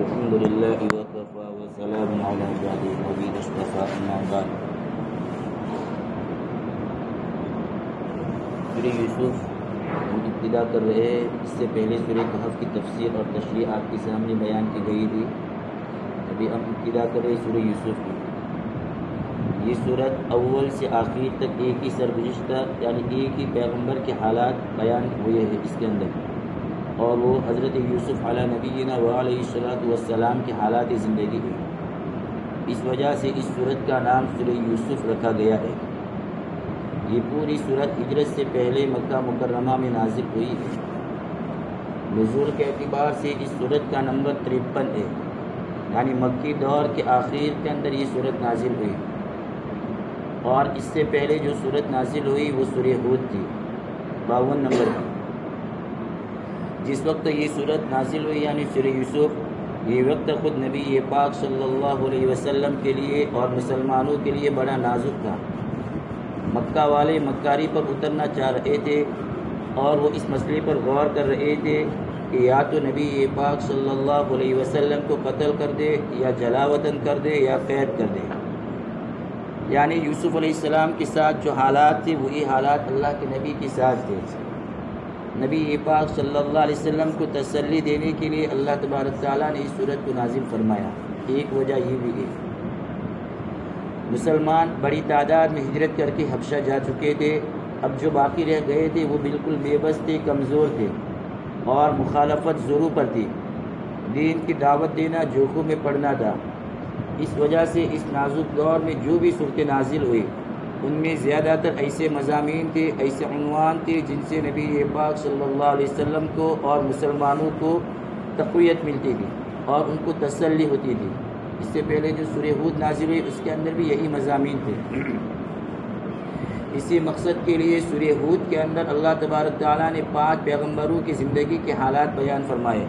الحمد لله وكفى وسلام على عباده الذين اصطفى أما بعد. سورہ یوسف ہم ابتدا کر رہے ہیں. اس سے پہلے سورہ کہف کی تفسیر اور تشریح آپ کے سامنے بیان کی گئی تھی. ابھی ہم ابتدا کر رہے سورہ یوسف کی. یہ صورت اول سے آخر تک ایک ہی سرگزشتہ یعنی ایک ہی پیغمبر کے حالات بیان ہوئے ہیں اس کے اندر، اور وہ حضرت یوسف علیہ نبینا وعلیہ الصلوۃ والسلام کے حالات زندگی ہے. اس وجہ سے اس صورت کا نام سورہ یوسف رکھا گیا ہے. یہ پوری صورت ہجرت سے پہلے مکہ مکرمہ میں نازل ہوئی ہے. نزول کے اعتبار سے اس صورت کا نمبر 53 ہے، یعنی مکی دور کے آخر کے اندر یہ صورت نازل ہوئی. اور اس سے پہلے جو صورت نازل ہوئی وہ سورہ ہود تھی، 52 نمبر کی. جس وقت یہ صورت نازل ہوئی یعنی سورہ یوسف، یہ وقت خود نبی پاک صلی اللہ علیہ وسلم کے لیے اور مسلمانوں کے لیے بڑا نازک تھا. مکہ والے مکاری پر اترنا چاہ رہے تھے اور وہ اس مسئلے پر غور کر رہے تھے کہ یا تو نبی پاک صلی اللہ علیہ وسلم کو قتل کر دے یا جلا وطن کر دے یا قید کر دے. یعنی یوسف علیہ السلام کے ساتھ جو حالات تھے وہی حالات اللہ کے نبی کے ساتھ تھے. نبی پاک صلی اللہ علیہ وسلم کو تسلی دینے کے لیے اللہ تبارک تعالیٰ نے اس صورت کو نازل فرمایا. ایک وجہ یہ بھی ہے، مسلمان بڑی تعداد میں ہجرت کر کے حبشہ جا چکے تھے. اب جو باقی رہ گئے تھے وہ بالکل بے بس تھے، کمزور تھے اور مخالفت ضرور پر تھی. دین کی دعوت دینا جوخوں میں پڑنا تھا. اس وجہ سے اس نازک دور میں جو بھی صورتیں نازل ہوئی ان میں زیادہ تر ایسے مضامین تھے، ایسے عنوان تھے جن سے نبی پاک صلی اللہ علیہ وسلم کو اور مسلمانوں کو تقویت ملتی تھی اور ان کو تسلی ہوتی تھی. اس سے پہلے جو سورہ ہود نازل ہوئی اس کے اندر بھی یہی مضامین تھے. اسی مقصد کے لیے سورہ ہود کے اندر اللہ تبارک تعالیٰ نے 5 پیغمبروں کی زندگی کے حالات بیان فرمائے.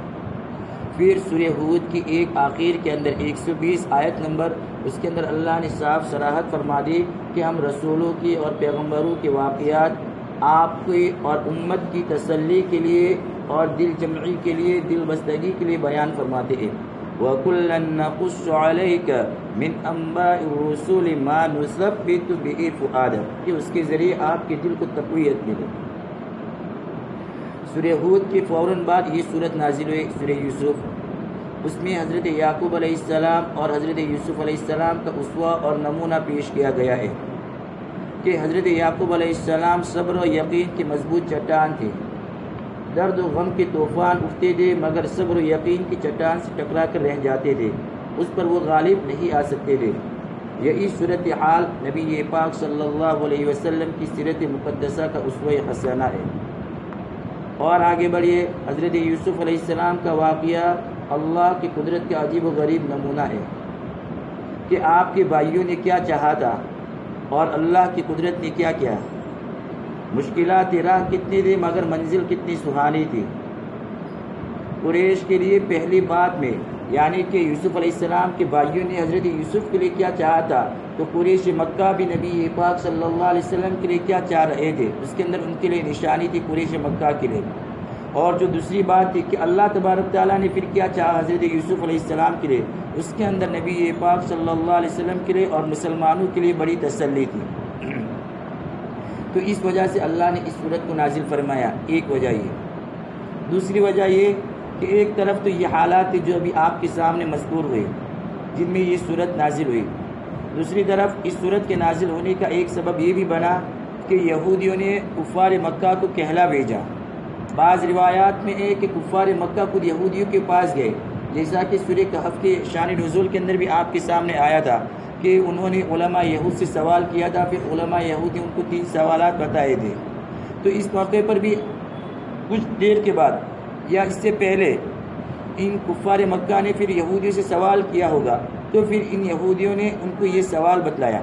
پھر سورہ ہود کی ایک آخر کے اندر 120 آیت نمبر، اس کے اندر اللہ نے صاف صراحت فرما دی کہ ہم رسولوں کی اور پیغمبروں کے واقعات آپ کی اور امت کی تسلی کے لیے اور دل جمعی کے لیے، دل بستگی کے لیے بیان فرماتے ہیں. وَكُلًّا نَقُصُّ عَلَيْكَ مِنْ أَنْبَاءِ الرُّسُلِ مَا نُثَبِّتُ بِهِ فُؤَادَكَ، کہ اس کے ذریعے آپ کے دل کو تقویت ملے. سورہ ہود کے فوراً بعد یہ صورت نازل ہوئی سورہ یوسف. اس میں حضرت یعقوب علیہ السلام اور حضرت یوسف علیہ السلام کا اسوہ اور نمونہ پیش کیا گیا ہے کہ حضرت یعقوب علیہ السلام صبر و یقین کی مضبوط چٹان تھے. درد و غم کے طوفان اٹھتے تھے مگر صبر و یقین کی چٹان سے ٹکرا کر رہ جاتے تھے، اس پر وہ غالب نہیں آ سکتے تھے. یہی صورتحال نبی پاک صلی اللہ علیہ وسلم کی سیرت مقدسہ کا اسوہ حسنہ ہے. اور آگے بڑھیے، حضرت یوسف علیہ السلام کا واقعہ اللہ کی قدرت کا عجیب و غریب نمونہ ہے کہ آپ کے بھائیوں نے کیا چاہا تھا اور اللہ کی قدرت نے کیا کیا. مشکلات راہ کتنی تھی مگر منزل کتنی سہانی تھی. قریش کے لیے پہلی بات میں یعنی کہ یوسف علیہ السلام کے بھائیوں نے حضرت یوسف کے لیے کیا چاہا تھا، تو قریش مکہ بھی نبی پاک صلی اللہ علیہ وسلم کے لیے کیا چاہ رہے تھے. اس کے اندر ان کے لیے نشانی تھی قریش مکہ کے لیے. اور جو دوسری بات تھی کہ اللہ تبارک تعالیٰ نے پھر کیا چاہا حضرت یوسف علیہ السلام کے لیے، اس کے اندر نبی پاک صلی اللہ علیہ وسلم کے لیے اور مسلمانوں کے لیے بڑی تسلی تھی. تو اس وجہ سے اللہ نے اس صورت کو نازل فرمایا. ایک وجہ یہ. دوسری وجہ یہ کہ ایک طرف تو یہ حالات جو ابھی آپ کے سامنے مذکور ہوئے جن میں یہ صورت نازل ہوئی، دوسری طرف اس صورت کے نازل ہونے کا ایک سبب یہ بھی بنا کہ یہودیوں نے کفار مکہ کو کہلا بھیجا. بعض روایات میں ہے کہ کفار مکہ خود یہودیوں کے پاس گئے، جیسا کہ سورہ کہف کے شان نزول کے اندر بھی آپ کے سامنے آیا تھا کہ انہوں نے علماء یہود سے سوال کیا تھا، پھر علماء یہود نے ان کو 3 سوالات بتائے تھے. تو اس موقع پر بھی کچھ دیر کے بعد یا اس سے پہلے ان کفار مکہ نے پھر یہودیوں سے سوال کیا ہوگا، تو پھر ان یہودیوں نے ان کو یہ سوال بتلایا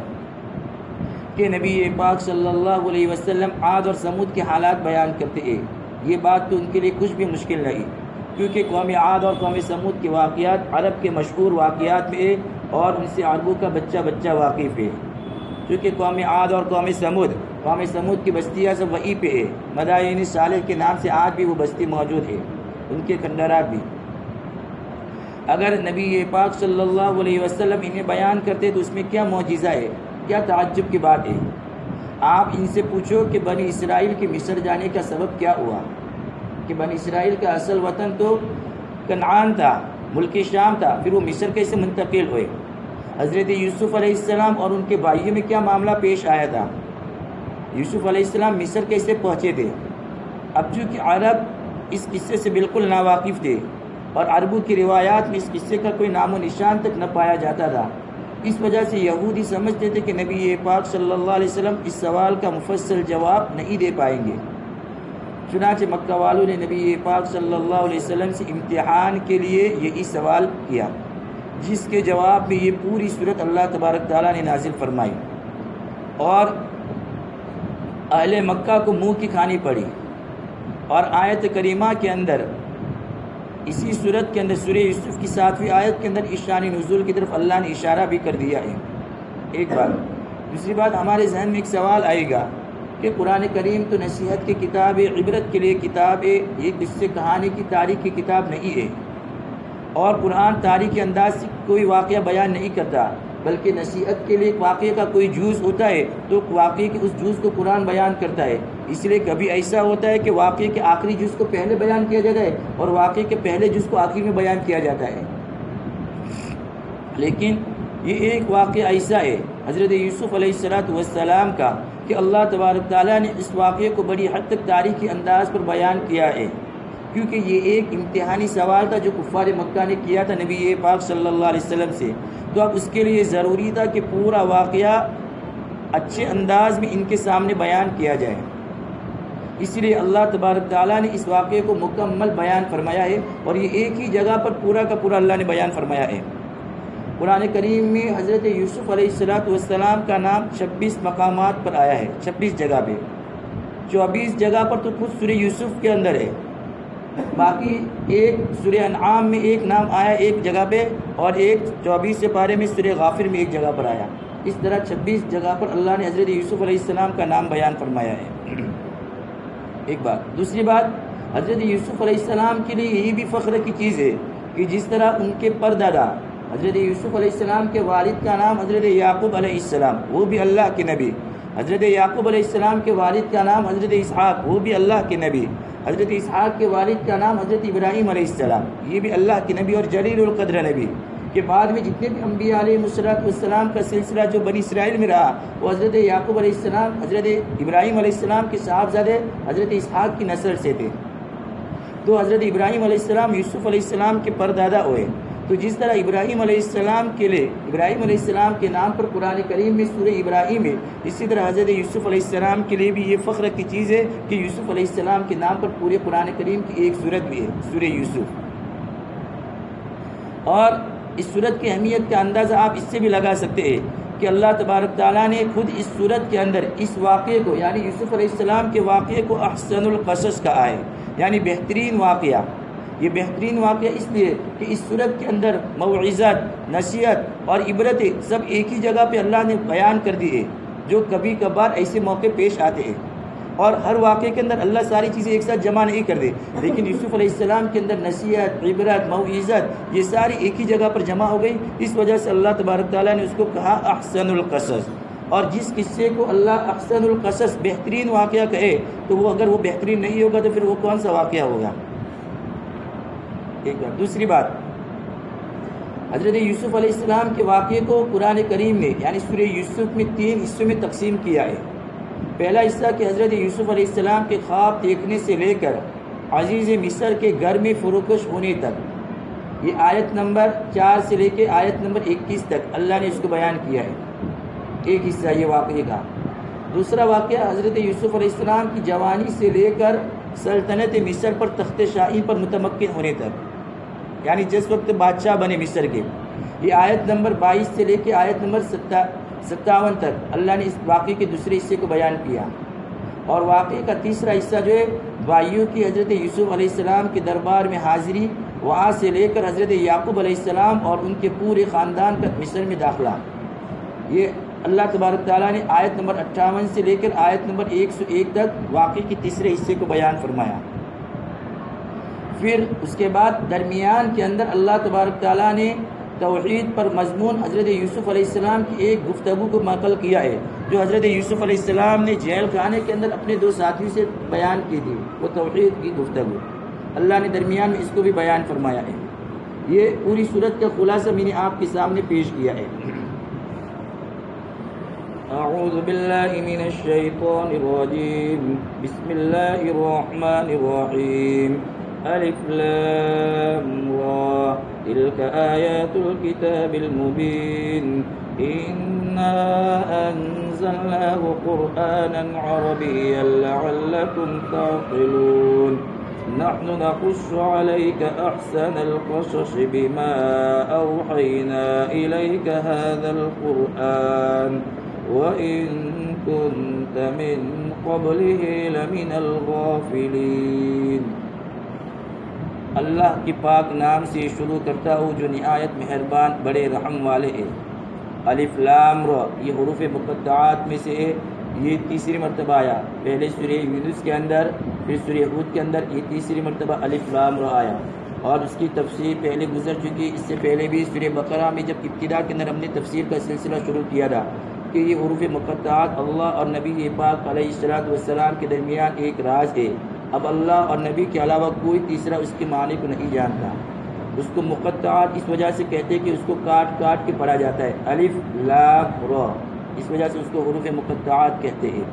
کہ نبی پاک صلی اللہ علیہ وسلم عاد اور سمود کے حالات بیان کرتے ہیں. یہ بات تو ان کے لیے کچھ بھی مشکل نہیں، کیونکہ قوم عاد اور قوم سمود کے واقعات عرب کے مشہور واقعات میں ہے اور ان سے عربوں کا بچہ بچہ واقف ہے. کیونکہ قوم عاد اور قوم سمود کی بستیاں سب وہیں پہ ہے. مدائن صالح کے نام سے آج بھی وہ بستی موجود ہے، ان کے کھنڈرات بھی. اگر نبی پاک صلی اللہ علیہ وسلم انہیں بیان کرتے تو اس میں کیا معجزہ ہے، کیا تعجب کی بات ہے؟ آپ ان سے پوچھو کہ بنی اسرائیل کے مصر جانے کا سبب کیا ہوا، کہ بنی اسرائیل کا اصل وطن تو کنعان تھا، ملک شام تھا، پھر وہ مصر کیسے منتقل ہوئے؟ حضرت یوسف علیہ السلام اور ان کے بھائیوں میں کیا معاملہ پیش آیا تھا؟ یوسف علیہ السلام مصر کیسے پہنچے تھے؟ اب چونکہ عرب اس قصے سے بالکل ناواقف تھے اور عربوں کی روایات میں اس قصے کا کوئی نام و نشان تک نہ پایا جاتا تھا، اس وجہ سے یہودی سمجھتے تھے کہ نبی پاک صلی اللہ علیہ وسلم اس سوال کا مفصل جواب نہیں دے پائیں گے۔ چنانچہ مکہ والوں نے نبی پاک صلی اللہ علیہ وسلم سے امتحان کے لیے یہی سوال کیا، جس کے جواب میں یہ پوری صورت اللہ تبارک تعالیٰ نے نازل فرمائی اور اہل مکہ کو منہ کی کھانی پڑی۔ اور آیت کریمہ کے اندر، اسی صورت کے اندر، سورہ یوسف کی 7ویں آیت کے اندر اس شان نزول کی طرف اللہ نے اشارہ بھی کر دیا ہے۔ ایک بات۔ دوسری بات، ہمارے ذہن میں ایک سوال آئے گا کہ قرآن کریم تو نصیحت کی کتاب ہے، عبرت کے لیے کتاب ہے، یہ قصے کہانی کی تاریخ کی کتاب نہیں ہے، اور قرآن تاریخی انداز سے کوئی واقعہ بیان نہیں کرتا، بلکہ نصیحت کے لیے واقعے کا کوئی جز ہوتا ہے تو واقعے کے اس جز کو قرآن بیان کرتا ہے۔ اس لیے کبھی ایسا ہوتا ہے کہ واقعے کے آخری جز کو پہلے بیان کیا جاتا ہے اور واقعے کے پہلے جز کو آخر میں بیان کیا جاتا ہے، لیکن یہ ایک واقعہ ایسا ہے حضرت یوسف علیہ السلام کا کہ اللہ تبارک تعالیٰ نے اس واقعے کو بڑی حد تک تاریخی انداز پر بیان کیا ہے، کیونکہ یہ ایک امتحانی سوال تھا جو کفار مکہ نے کیا تھا نبی پاک صلی اللہ علیہ وسلم سے، تو اب اس کے لیے ضروری تھا کہ پورا واقعہ اچھے انداز میں ان کے سامنے بیان کیا جائے۔ اسی لیے اللہ تبارک تعالیٰ نے اس واقعے کو مکمل بیان فرمایا ہے، اور یہ ایک ہی جگہ پر پورا کا پورا اللہ نے بیان فرمایا ہے۔ قرآن کریم میں حضرت یوسف علیہ السلام کا نام 26 مقامات پر آیا ہے، 26 جگہ پہ، 24 جگہ پر تو خود سورہ یوسف کے اندر ہے، باقی ایک سورہ انعام میں ایک نام آیا ایک جگہ پہ، اور ایک 24 پارے میں سورہ غافر میں ایک جگہ پر آیا۔ اس طرح 26 جگہ پر اللہ نے حضرت یوسف علیہ السلام کا نام بیان فرمایا ہے۔ ایک بات۔ دوسری بات، حضرت یوسف علیہ السلام کے لیے یہی بھی فخر کی چیز ہے کہ جس طرح ان کے پردادا حضرت یوسف علیہ السلام کے والد کا نام حضرت یعقوب علیہ السلام، وہ بھی اللہ کے نبی، حضرت یعقوب علیہ السلام کے والد کا نام حضرت اسحاق، وہ بھی اللہ کے نبی، حضرت اسحاق کے والد کا نام حضرت ابراہیم علیہ السلام، یہ بھی اللہ کے نبی اور جلیل القدر نبی۔ کہ بعد میں جتنے بھی انبیاء علیہ السلام کا سلسلہ جو بنی اسرائیل میں رہا، وہ حضرت یعقوب علیہ السلام، حضرت ابراہیم علیہ السلام کے صاحبزادے حضرت اسحاق کی نسل سے تھے، تو حضرت ابراہیم علیہ السلام یوسف علیہ السلام کے پردادا ہوئے۔ تو جس طرح ابراہیم علیہ السلام کے لیے ابراہیم علیہ السلام کے نام پر قرآن کریم میں سورہ ابراہیم ہے، اسی طرح حضرت یوسف علیہ السلام کے لیے بھی یہ فخر کی چیز ہے کہ یوسف علیہ السلام کے نام پر پورے قرآن کریم کی ایک سورت بھی ہے، سورہ یوسف۔ اور اس سورت کی اہمیت کا اندازہ آپ اس سے بھی لگا سکتے ہیں کہ اللہ تبارک تعالیٰ نے خود اس سورت کے اندر اس واقعے کو، یعنی یوسف علیہ السلام کے واقعے کو احسن القصص کہا ہے، یعنی بہترین واقعہ۔ یہ بہترین واقعہ اس لیے کہ اس سورت کے اندر موعظت، نصیحت اور عبرتیں سب ایک ہی جگہ پہ اللہ نے بیان کر دی ہے، جو کبھی کبھار ایسے موقع پیش آتے ہیں، اور ہر واقعے کے اندر اللہ ساری چیزیں ایک ساتھ جمع نہیں کر دے، لیکن یوسف علیہ السلام کے اندر نصیحت، عبرت، موعظت یہ ساری ایک ہی جگہ پر جمع ہو گئی، اس وجہ سے اللہ تبارک تعالیٰ نے اس کو کہا احسن القصص۔ اور جس قصے کو اللہ احسن القصص بہترین واقعہ کہے تو وہ اگر وہ بہترین نہیں ہوگا تو پھر وہ کون سا واقعہ ہوگا؟ ایک بات۔ دوسری بات، حضرت یوسف علیہ السلام کے واقعے کو قرآن کریم میں یعنی سورہ یوسف میں 3 حصوں میں تقسیم کیا ہے۔ پہلا حصہ کہ حضرت یوسف علیہ السلام کے خواب دیکھنے سے لے کر عزیز مصر کے گھر میں فروکش ہونے تک، یہ آیت نمبر 4 سے لے کے آیت نمبر 21 تک اللہ نے اس کو بیان کیا ہے، ایک حصہ یہ واقعے کا۔ دوسرا واقعہ حضرت یوسف علیہ السلام کی جوانی سے لے کر سلطنت مصر پر تخت شاہی پر متمکن ہونے تک، یعنی جس وقت بادشاہ بنے مصر کے، یہ آیت نمبر 22 سے لے کے آیت نمبر 57 تک اللہ نے اس واقعے کے دوسرے حصے کو بیان کیا۔ اور واقعے کا تیسرا حصہ جو ہے بھائیوں کی حضرت یوسف علیہ السلام کے دربار میں حاضری، وہاں سے لے کر حضرت یعقوب علیہ السلام اور ان کے پورے خاندان کا مصر میں داخلہ، یہ اللہ تبارک تعالیٰ نے آیت نمبر 58 سے لے کر آیت نمبر 101 تک واقعے کے تیسرے حصے کو بیان فرمایا۔ پھر اس کے بعد درمیان کے اندر اللہ تبارک تعالیٰ نے توحید پر مضمون حضرت یوسف علیہ السلام کی ایک گفتگو کو نقل کیا ہے، جو حضرت یوسف علیہ السلام نے جیل خانے کے اندر اپنے 2 ساتھیوں سے بیان کی تھی، وہ توحید کی گفتگو اللہ نے درمیان میں اس کو بھی بیان فرمایا ہے۔ یہ پوری صورت کا خلاصہ میں نے آپ کے سامنے پیش کیا ہے۔ اعوذ باللہ من الشیطان الرجیم، بسم اللہ الرحمن الرحیم، الف لام را تلک آیات الكتاب المبین، انا انزلناه قرآنا عربیا لعلکم تعقلون، نحن نقص عليك أحسن القصص بما أوحينا إليك هذا القرآن وإن كنت من قبله لمن الغافلين۔ اللہ کی پاک نام سے شروع کرتا ہوں جو نہایت مہربان بڑے رحم والے ہے۔ الف لام را، یہ حروف مقطعات میں سے ہے، یہ تیسری مرتبہ آیا، پہلے سورہ یونس کے اندر، پھر سورہ ہود کے اندر یہ تیسری مرتبہ الف لام را آیا، اور اس کی تفسیر پہلے گزر چکی۔ اس سے پہلے بھی سورہ بقرہ میں جب ابتدا کے اندر ہم نے تفسیر کا سلسلہ شروع کیا تھا کہ یہ حروف مقطعات اللہ اور نبی پاک علیہ السلام کے درمیان ایک راز ہے۔ اب اللہ اور نبی کے علاوہ کوئی تیسرا اس کے معنی کو نہیں جانتا۔ اس کو مقطعات اس وجہ سے کہتے ہیں کہ اس کو کاٹ کاٹ کے پڑھا جاتا ہے، الف لام را، اس وجہ سے اس کو حروف مقطعات کہتے ہیں۔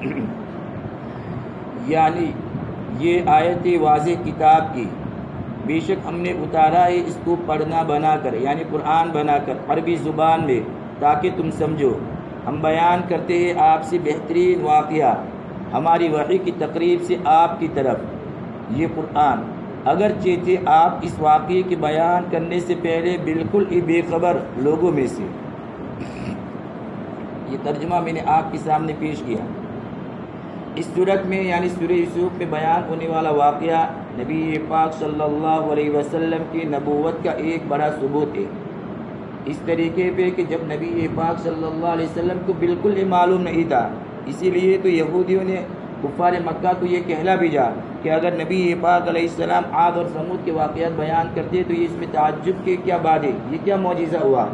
یعنی یہ آیت واضح کتاب کی، بے شک ہم نے اتارا ہے اس کو پڑھنا بنا کر، یعنی قرآن بنا کر عربی زبان میں، تاکہ تم سمجھو۔ ہم بیان کرتے ہیں آپ سے بہترین واقعہ ہماری وحی کی تقریب سے آپ کی طرف، یہ قرآن، اگرچہ تھے آپ اس واقعے کے بیان کرنے سے پہلے بالکل ہی بے خبر لوگوں میں سے۔ یہ ترجمہ میں نے آپ کے سامنے پیش کیا۔ اس صورت میں یعنی سورہ یوسف میں بیان ہونے والا واقعہ نبی پاک صلی اللہ علیہ وسلم کی نبوت کا ایک بڑا ثبوت ہے، اس طریقے پہ کہ جب نبی پاک صلی اللہ علیہ وسلم کو بالکل ہی معلوم نہیں تھا، اسی لیے تو یہودیوں نے کفار مکہ کو یہ کہلا بھیجا کہ اگر نبی پاک علیہ السلام عاد اور ثمود کے واقعات بیان کرتے تو یہ اس میں تعجب کی کیا بات ہے، یہ کیا معجزہ ہوا؟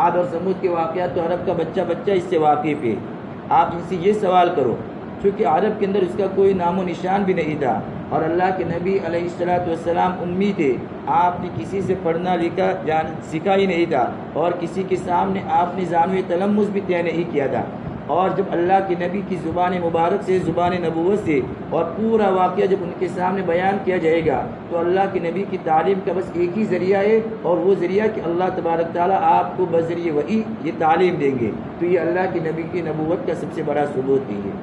عاد اور ثمود کے واقعات تو عرب کا بچہ اس سے واقف ہے، آپ ان سے یہ سوال کرو، چونکہ عرب کے اندر اس کا کوئی نام و نشان بھی نہیں تھا، اور اللہ کے نبی علیہ السلام امی تھے، آپ نے کسی سے پڑھنا لکھا سیکھا ہی نہیں تھا، اور کسی کے سامنے آپ نے زانو تلمذ بھی طے نہیں کیا تھا، اور جب اللہ کے نبی کی زبان مبارک سے، زبان نبوت سے، اور پورا واقعہ جب ان کے سامنے بیان کیا جائے گا تو اللہ کے نبی کی تعلیم کا بس ایک ہی ذریعہ ہے، اور وہ ذریعہ کہ اللہ تبارک تعالیٰ آپ کو بذریعہ وحی یہ تعلیم دیں گے، تو یہ اللہ کے نبی کی نبوت کا سب سے بڑا ثبوت ہے۔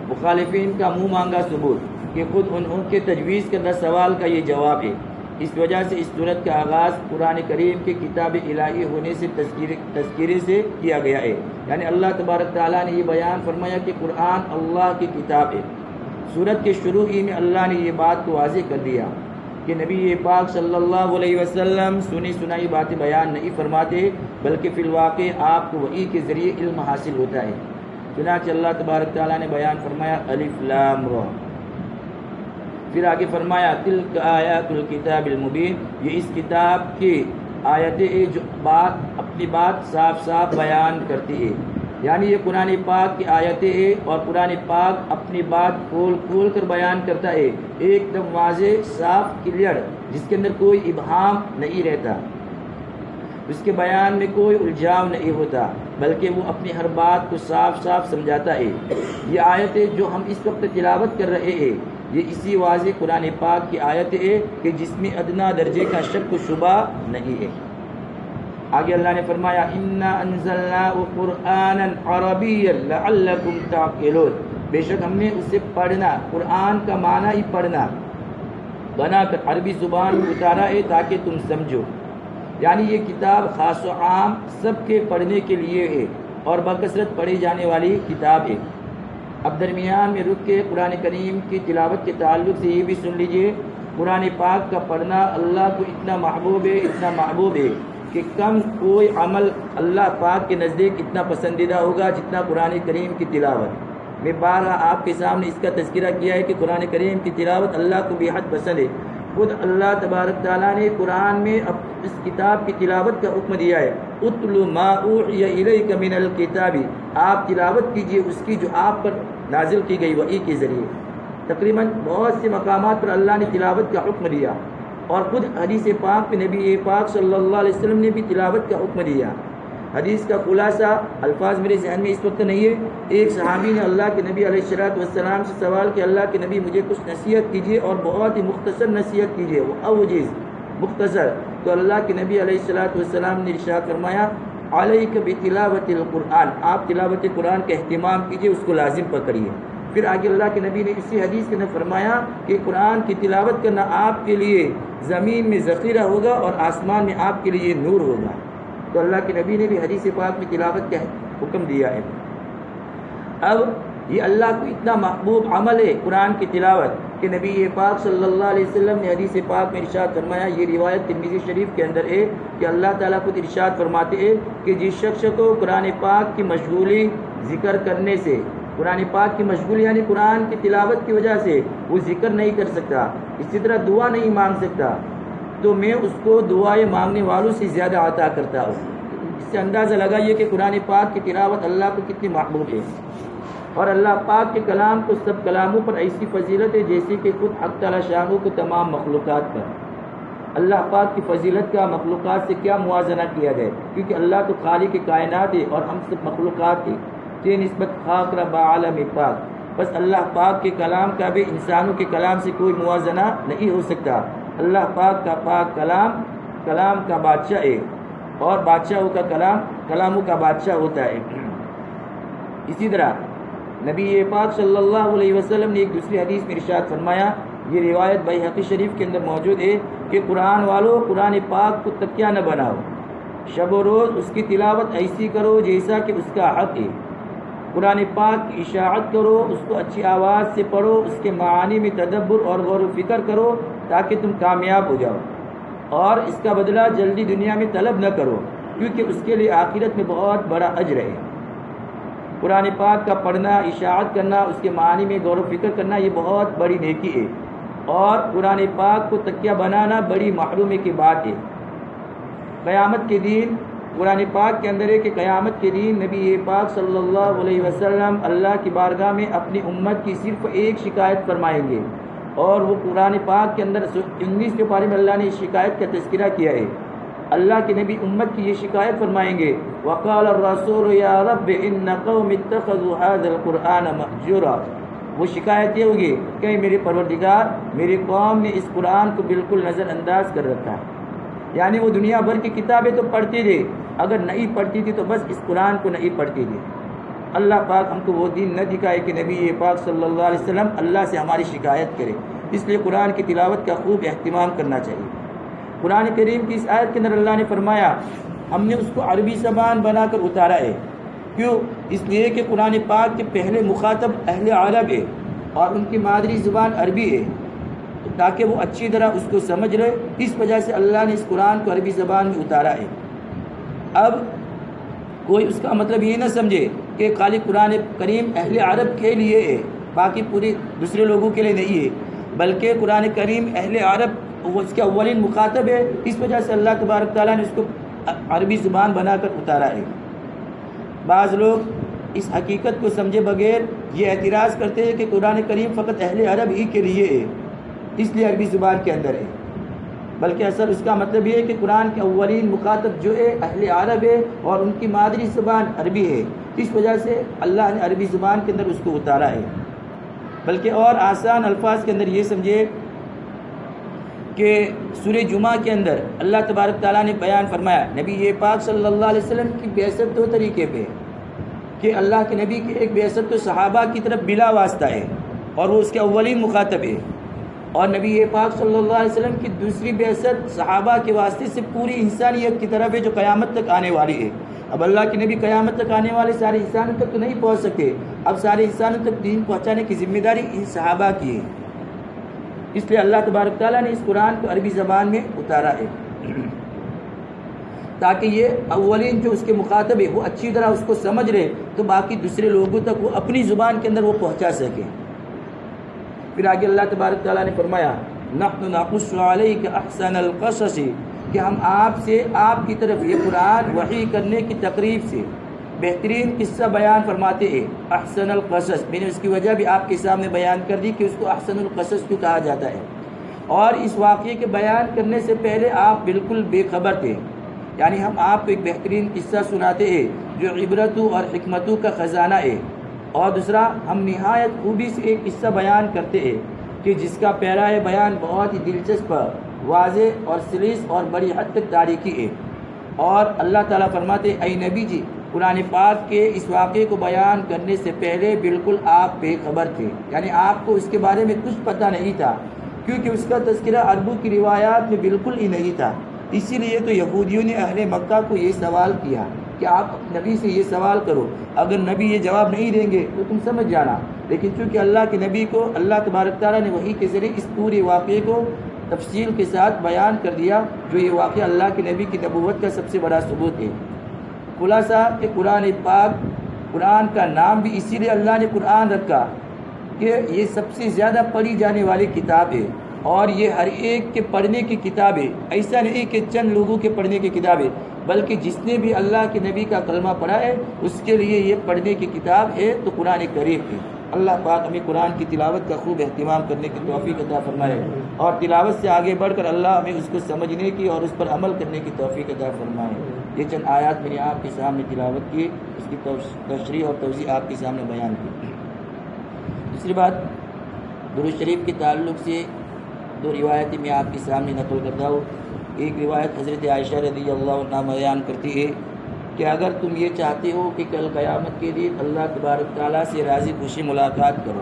مخالفین کا منہ مانگا ثبوت کہ خود ان کے تجویز کردہ سوال کا یہ جواب ہے۔ اس وجہ سے اس صورت کا آغاز قرآن کریم کے کتاب الہی ہونے سے تذکرے سے کیا گیا ہے، یعنی اللہ تبارک تعالیٰ نے یہ بیان فرمایا کہ قرآن اللہ کی کتاب ہے۔ صورت کے شروع ہی میں اللہ نے یہ بات کو واضح کر دیا کہ نبی پاک صلی اللہ علیہ وسلم سنی سنائی باتیں بیان نہیں فرماتے، بلکہ فی الواقع آپ کو وحی کے ذریعے علم حاصل ہوتا ہے۔ چنانچہ اللہ تبارک تعالیٰ نے بیان فرمایا الف لام را، پھر آگے فرمایا تلک آیات الکتاب المبین، یہ اس کتاب کی آیتیں جو اپنی بات صاف صاف بیان کرتی ہے، یعنی یہ قرآن پاک کی آیتیں ہیں اور قرآن پاک اپنی بات کھول کر بیان کرتا ہے، ایک دم واضح صاف کلیئر، جس کے اندر کوئی ابہام نہیں رہتا، اس کے بیان میں کوئی الجھاؤ نہیں ہوتا، بلکہ وہ اپنی ہر بات کو صاف صاف سمجھاتا ہے۔ یہ آیتیں جو ہم اس وقت تلاوت کر رہے ہیں یہ اسی واضح قرآن پاک کی آیت ہے کہ جس میں ادنا درجے کا شک و شبہ نہیں ہے۔ آگے اللہ نے فرمایا انا انزلناه قرآنا عربیا لعلکم تعقلون، بے شک ہم نے اسے پڑھنا، قرآن کا معنی ہی پڑھنا بنا کر عربی زبان میں اتارا ہے تاکہ تم سمجھو، یعنی یہ کتاب خاص و عام سب کے پڑھنے کے لیے ہے اور بکثرت پڑھی جانے والی کتاب ہے۔ اب درمیان میں رک کے قرآن کریم کی تلاوت کے تعلق سے یہ بھی سن لیجئے، قرآن پاک کا پڑھنا اللہ کو اتنا محبوب ہے کہ کم کوئی عمل اللہ پاک کے نزدیک اتنا پسندیدہ ہوگا جتنا قرآن کریم کی تلاوت۔ میں بارہا آپ کے سامنے اس کا تذکرہ کیا ہے کہ قرآن کریم کی تلاوت اللہ کو بے حد پسند ہے۔ خود اللہ تبارک تعالیٰ نے قرآن میں اس کتاب کی تلاوت کا حکم دیا ہے، اتل ما اوحی الیک من الکتاب، آپ تلاوت کیجئے اس کی جو آپ پر نازل کی گئی وحی کے ذریعے۔ تقریباً بہت سے مقامات پر اللہ نے تلاوت کا حکم دیا، اور خود حدیث پاک میں نبی پاک صلی اللہ علیہ وسلم نے بھی تلاوت کا حکم دیا۔ حدیث کا خلاصہ الفاظ میرے ذہن میں اس وقت نہیں ہے۔ ایک صحابی نے اللہ کے نبی علیہ السلام سے سوال کہ اللہ کے نبی مجھے کچھ نصیحت کیجیے اور بہت ہی مختصر نصیحت کیجیے، وہ اوجز مختصر۔ تو اللہ کے نبی علیہ السلام نے ارشاد فرمایا علیک بتلاوت القرآن، آپ تلاوت قرآن کا اہتمام کیجیے، اس کو لازم پکڑیے۔ پھر آگے اللہ کے نبی نے اسی حدیث کے اندر فرمایا کہ قرآن کی تلاوت کرنا آپ کے لیے زمین میں ذخیرہ ہوگا اور آسمان میں آپ کے لیے نور ہوگا۔ تو اللہ کے نبی نے بھی حدیث پاک میں تلاوت کا حکم دیا ہے۔ اب یہ اللہ کو اتنا محبوب عمل ہے قرآن کی تلاوت کہ نبی پاک صلی اللہ علیہ وسلم نے حدیث پاک میں ارشاد فرمایا، یہ روایت ترمذی شریف کے اندر ہے کہ اللہ تعالیٰ خود ارشاد فرماتے ہیں کہ جس شخص کو قرآن پاک کی مشغولی ذکر کرنے سے، قرآن پاک کی مشغولی یعنی قرآن کی تلاوت کی وجہ سے وہ ذکر نہیں کر سکتا، اسی طرح دعا نہیں مانگ سکتا، تو میں اس کو دعائیں مانگنے والوں سے زیادہ عطا کرتا ہوں۔ اس سے اندازہ لگائیے کہ قرآن پاک کی تلاوت اللہ کو کتنی محبوب ہے، اور اللہ پاک کے کلام کو سب کلاموں پر ایسی فضیلت ہے جیسے کہ خود حق تعالیٰ شاہ کو تمام مخلوقات پر۔ اللہ پاک کی فضیلت کا مخلوقات سے کیا موازنہ کیا جائے، کیونکہ اللہ تو خالق کائنات ہے اور ہم سب مخلوقات ہیں، کہ نسبت خاک رب عالم پاک، بس اللہ پاک کے کلام کا بھی انسانوں کے کلام سے کوئی موازنہ نہیں ہو سکتا۔ اللہ پاک کا پاک کلام کلام کا بادشاہ ہے، اور بادشاہوں کا کلام کلاموں کا بادشاہ ہوتا ہے۔ اسی طرح نبی پاک صلی اللہ علیہ وسلم نے ایک دوسری حدیث میں ارشاد فرمایا، یہ روایت بیہقی شریف کے اندر موجود ہے کہ قرآن والوں قرآن پاک کو تکیہ نہ بناؤ، شب و روز اس کی تلاوت ایسی کرو جیسا کہ اس کا حق ہے، قرآن پاک کی اشاعت کرو، اس کو اچھی آواز سے پڑھو، اس کے معانی میں تدبر اور غور و فکر کرو تاکہ تم کامیاب ہو جاؤ، اور اس کا بدلہ جلدی دنیا میں طلب نہ کرو کیونکہ اس کے لیے آخرت میں بہت بڑا اجر ہے۔ قرآن پاک کا پڑھنا، اشاعت کرنا، اس کے معنی میں غور و فکر کرنا، یہ بہت بڑی نیکی ہے، اور قرآن پاک کو تکیہ بنانا بڑی محرومی کی بات ہے۔ قیامت کے دن قرآن پاک کے اندر ہے کہ قیامت کے دن نبی پاک صلی اللہ علیہ وسلم اللہ کی بارگاہ میں اپنی امت کی صرف ایک شکایت فرمائیں گے، اور وہ قرآن پاک کے اندر 19 کے بارے میں اللہ نے شکایت کا تذکرہ کیا ہے۔ اللہ کے نبی امت کی یہ شکایت فرمائیں گے، وقال الرسول یا رب ان قوم اتخذوا هذا القرآن مهجورا، وہ شکایت یہ ہوگی کہ میرے پروردگار، میری قوم نے اس قرآن کو بالکل نظر انداز کر رکھا ہے، یعنی وہ دنیا بھر کی کتابیں تو پڑھتی تھی، اگر نہیں پڑھتی تھی تو بس اس قرآن کو نہیں پڑھتی تھی۔ اللہ پاک ہم کو وہ دین نہ دکھائے کہ نبی پاک صلی اللہ علیہ وسلم اللہ سے ہماری شکایت کرے، اس لیے قرآن کی تلاوت کا خوب اہتمام کرنا چاہیے۔ قرآن کریم کی اس آیت کے اندر اللہ نے فرمایا ہم نے اس کو عربی زبان بنا کر اتارا ہے، کیوں؟ اس لیے کہ قرآن پاک کے پہلے مخاطب اہل عرب ہے اور ان کی مادری زبان عربی ہے، تاکہ وہ اچھی طرح اس کو سمجھ لے، اس وجہ سے اللہ نے اس قرآن کو عربی زبان میں اتارا ہے۔ اب کوئی اس کا مطلب یہ نہ سمجھے کہ خالی قرآن کریم اہل عرب کے لیے ہے، باقی پوری دوسرے لوگوں کے لیے نہیں ہے، بلکہ قرآن کریم اہل عرب وہ اس کے اولین مخاطب ہے، اس وجہ سے اللہ تبارک تعالیٰ نے اس کو عربی زبان بنا کر اتارا ہے۔ بعض لوگ اس حقیقت کو سمجھے بغیر یہ اعتراض کرتے ہیں کہ قرآن کریم فقط اہل عرب ہی کے لیے ہے، اس لیے عربی زبان کے اندر ہے، بلکہ اصل اس کا مطلب یہ ہے کہ قرآن کے اولین مخاطب جو ہے اہل عرب ہے اور ان کی مادری زبان عربی ہے، اس وجہ سے اللہ نے عربی زبان کے اندر اس کو اتارا ہے۔ بلکہ اور آسان الفاظ کے اندر یہ سمجھے کہ سورہ جمعہ کے اندر اللہ تبارک تعالیٰ نے بیان فرمایا نبی پاک صلی اللہ علیہ وسلم کی بعثت دو طریقے پہ، کہ اللہ کے نبی کی ایک بعثت تو صحابہ کی طرف بلا واسطہ ہے اور وہ اس کے اولین مخاطب ہے، اور نبی پاک صلی اللہ علیہ وسلم کی دوسری بعثت صحابہ کے واسطے سے پوری انسانیت کی طرف ہے جو قیامت تک آنے والی ہے۔ اب اللہ کے نبی قیامت تک آنے والے سارے انسانوں تک تو نہیں پہنچ سکے، اب سارے انسانوں تک دین پہنچانے کی ذمہ داری ان صحابہ کی ہے، اس لیے اللہ تبارک تعالیٰ نے اس قرآن کو عربی زبان میں اتارا ہے۔ تاکہ یہ اولین جو اس کے مخاطب ہے وہ اچھی طرح اس کو سمجھ رہے تو باقی دوسرے لوگوں تک وہ اپنی زبان کے اندر وہ پہنچا سکیں۔ پھر آگے اللہ تبارک تعالیٰ نے فرمایا نحن نقص علیک احسن القصص، کہ ہم آپ سے آپ کی طرف یہ قرآن وحی کرنے کی تقریب سے بہترین قصہ بیان فرماتے ہیں۔ احسن القصص، میں نے اس کی وجہ بھی آپ کے سامنے بیان کر دی کہ اس کو احسن القصص کیوں کہا جاتا ہے، اور اس واقعے کے بیان کرنے سے پہلے آپ بالکل بے خبر تھے، یعنی ہم آپ کو ایک بہترین قصہ سناتے ہیں جو عبرتوں اور حکمتوں کا خزانہ ہے، اور دوسرا ہم نہایت خوبی سے ایک قصہ بیان کرتے ہیں کہ جس کا پیرائے بیان بہت ہی دلچسپ، واضح اور سلیس اور بڑی حد تک تاریخی ہے۔ اور اللہ تعالیٰ فرماتے اے نبی جی، قرآن پاک کے اس واقعے کو بیان کرنے سے پہلے بالکل آپ بے خبر تھے، یعنی آپ کو اس کے بارے میں کچھ پتہ نہیں تھا، کیونکہ اس کا تذکرہ عربوں کی روایات میں بالکل ہی نہیں تھا۔ اسی لیے تو یہودیوں نے اہل مکہ کو یہ سوال کیا کہ آپ نبی سے یہ سوال کرو، اگر نبی یہ جواب نہیں دیں گے تو تم سمجھ جانا، لیکن چونکہ اللہ کے نبی کو اللہ تبارک تعالیٰ نے وحی کے ذریعے اس پورے واقعے کو تفصیل کے ساتھ بیان کر دیا، جو یہ واقعہ اللہ کے نبی کی نبوت کا سب سے بڑا ثبوت ہے۔ خلاصہ کہ قرآن پاک، قرآن کا نام بھی اسی لیے اللہ نے قرآن رکھا کہ یہ سب سے زیادہ پڑھی جانے والی کتاب ہے، اور یہ ہر ایک کے پڑھنے کی کتاب ہے، ایسا نہیں کہ چند لوگوں کے پڑھنے کی کتاب ہے، بلکہ جس نے بھی اللہ کے نبی کا کلمہ پڑھا ہے اس کے لیے یہ پڑھنے کی کتاب ہے تو قرآن کریم ہے۔ اللہ پاک ہمیں قرآن کی تلاوت کا خوب اہتمام کرنے کی توفیق عطا فرمائے، اور تلاوت سے آگے بڑھ کر اللہ ہمیں اس کو سمجھنے کی اور اس پر عمل کرنے کی توفیق عطا فرمائے۔ یہ چند آیات میں نے آپ کے سامنے تلاوت کی، اس کی تشریح اور توضیح آپ کے سامنے بیان کی۔ دوسری بات، درود شریف کے تعلق سے دو روایتیں میں آپ کے سامنے نقل کرتا ہوں۔ ایک روایت حضرت عائشہ رضی اللہ عنہا بیان کرتی ہے کہ اگر تم یہ چاہتے ہو کہ کل قیامت کے دن اللہ تبارک تعالیٰ سے راضی خوشی ملاقات کرو،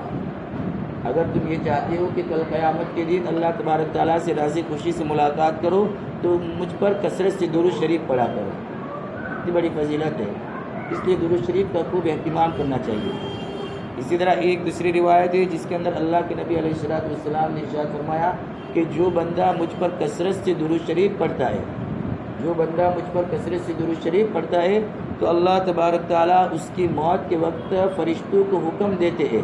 اگر تم یہ چاہتے ہو کہ کل قیامت کے دن اللہ تبارک تعالیٰ سے راضی خوشی سے ملاقات کرو تو مجھ پر کثرت سے درود شریف پڑھا کرو، اتنی بڑی فضیلت ہے، اس لیے درود شریف کا خوب اہتمام کرنا چاہیے۔ اسی طرح ایک دوسری روایت ہے جس کے اندر اللہ کے نبی علیہ السلام نے ارشاد فرمایا کہ جو بندہ مجھ پر کثرت سے درود شریف پڑھتا ہے، جو بندہ مجھ پر کثرت سے درود شریف پڑھتا ہے تو اللہ تبارک تعالیٰ اس کی موت کے وقت فرشتوں کو حکم دیتے ہیں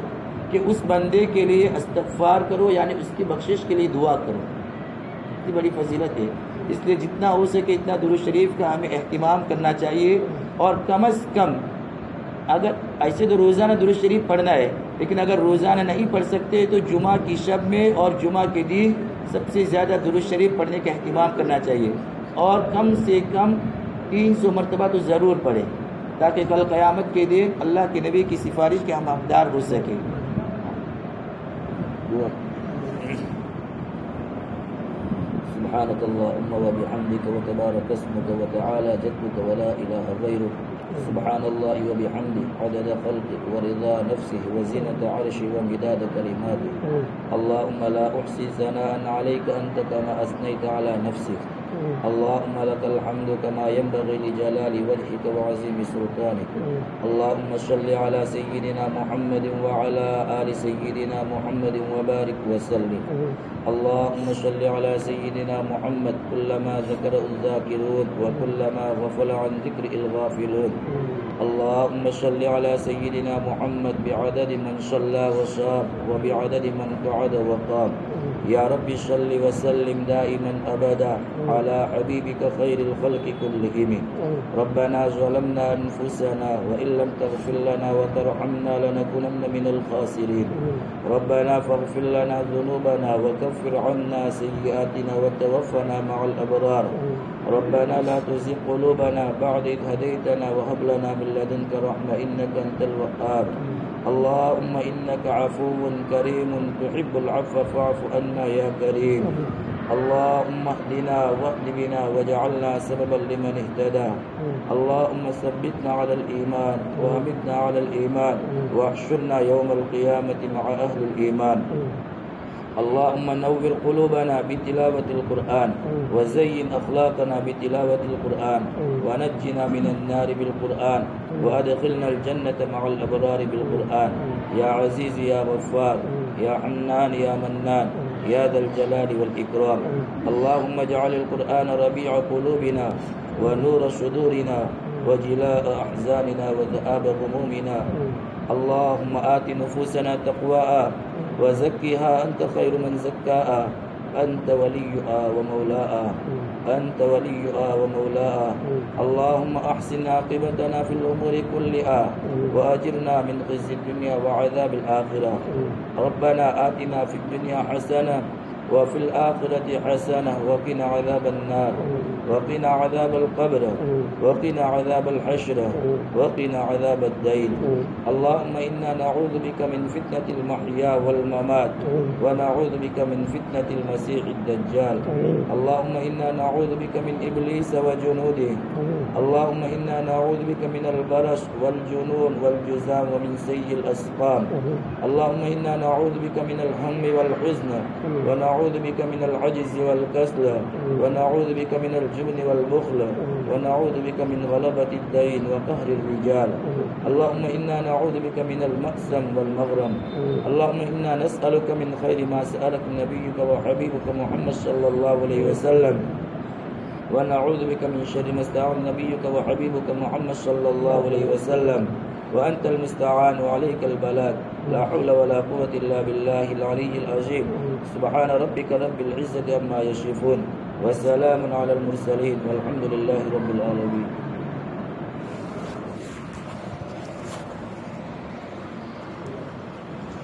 کہ اس بندے کے لیے استغفار کرو، یعنی اس کی بخشش کے لیے دعا کرو۔ اتنی بڑی فضیلت ہے، اس لیے جتنا ہو سکے اتنا درود شریف کا ہمیں اہتمام کرنا چاہیے، اور کم از کم اگر ایسے تو روزانہ درود شریف پڑھنا ہے، لیکن اگر روزانہ نہیں پڑھ سکتے تو جمعہ کی شب میں اور جمعہ کے دن سب سے زیادہ درود شریف پڑھنے کا اہتمام کرنا چاہیے، اور کم سے کم 300 مرتبہ تو ضرور پڑھیں تاکہ کل قیامت کے دن اللہ کے نبی کی سفارش کے ہم حقدار ہو سکیں۔ سبحانك اللهم وبحمدك وتبارك اسمك وتعالى جدك ولا إله غيرك، سبحان الله وبحمده عدد خلقه ورضا نفسه وزنة عرشه ومداد كلماته، اللهم لا أحصي ثناء عليك أنت كما أثنيت على نفسك، اللهم لك الحمد كما ينبغي لجلال وجهك وعظيم سلطانك، اللهم صل على سيدنا محمد وعلى آل سيدنا محمد وبارك وسلم، اللهم صل على سيدنا محمد كلما ذكره الذاكرون وكلما غفل عن ذكر الغافلون، اللهم صل على سيدنا محمد بعدد من صلى وصام وبعدد من قعد وقام، يا رب صل وسلم دائما أبدا على حبيبك خير الخلق كلهم، ربنا ظلمنا أنفسنا وإن لم تغفر لنا وترحمنا لنكونن من الخاسرين، ربنا فاغفر لنا ذنوبنا وكفر عنا سيئاتنا وتوفنا مع الأبرار، ربنا لا تزغ قلوبنا بعد إذ هديتنا وهب لنا من لدنك رحمة إنك أنت الوهاب، اللهم إنك عفو كريم تحب العفو فاعف عنا يا كريم، اللهم اهدنا واهد بنا واجعلنا سببا لمن اهتدى، اللهم ثبتنا على الإيمان وأمتنا على الإيمان واحشرنا يوم القيامة مع أهل الإيمان، اللهم نور قلوبنا بتلاوة القرآن وزين أخلاقنا بتلاوة القرآن ونجنا من النار بالقرآن وأدخلنا الجنة مع الأبرار بالقرآن، يا عزيز يا غفار يا حنان يا منان يا ذا الجلال والإكرام. اللهم اجعل القرآن ربيع قلوبنا ونور صدورنا وجلاء أحزاننا وذهاب همومنا. اللهم آت نفوسنا تقواها وزكها أنت خير من زكاها أنت وليها ومولاها أنت وليها ومولاها. اللهم أحسن عاقبتنا في الأمور كلها وأجرنا من خزي الدنيا وعذاب الآخرة. ربنا آتنا في الدنيا حسنة وفي الآخرة حسنة وقنا عذاب النار وقنا عذاب القبر وقنا عذاب الحشر وقنا عذاب الدين. اللهم إنا نعوذ بك من فتنة المحيا والممات ونعوذ بك من فتنة المسيح الدجال. اللهم إنا نعوذ بك من إبليس وجنوده. اللهم إنا نعوذ بك من البرص والجنون والجذام ومن سيء الأسقام. اللهم إنا نعوذ بك من الهم والحزن ونعوذ بك من العجز والكسل ونعوذ بك من الجبن والبخل ونعوذ بك من غلبة الدين وقهر الرجال. اللهم إنا نعوذ بك من المأسم والمغرم. اللهم إنا نسألك من خير ما سألك نبيك وحبيبك محمد صلى الله عليه وسلم ونعوذ بك من شر ما استعان نبيك وحبيبك محمد صلى الله عليه وسلم وأنت المستعان وعليك البلاغ. لا حول ولا قوة إلا بالله العلي العظيم. سبحان ربك رب العزة عما يصفون وسلام على المرسلين والحمد لله رب العالمين.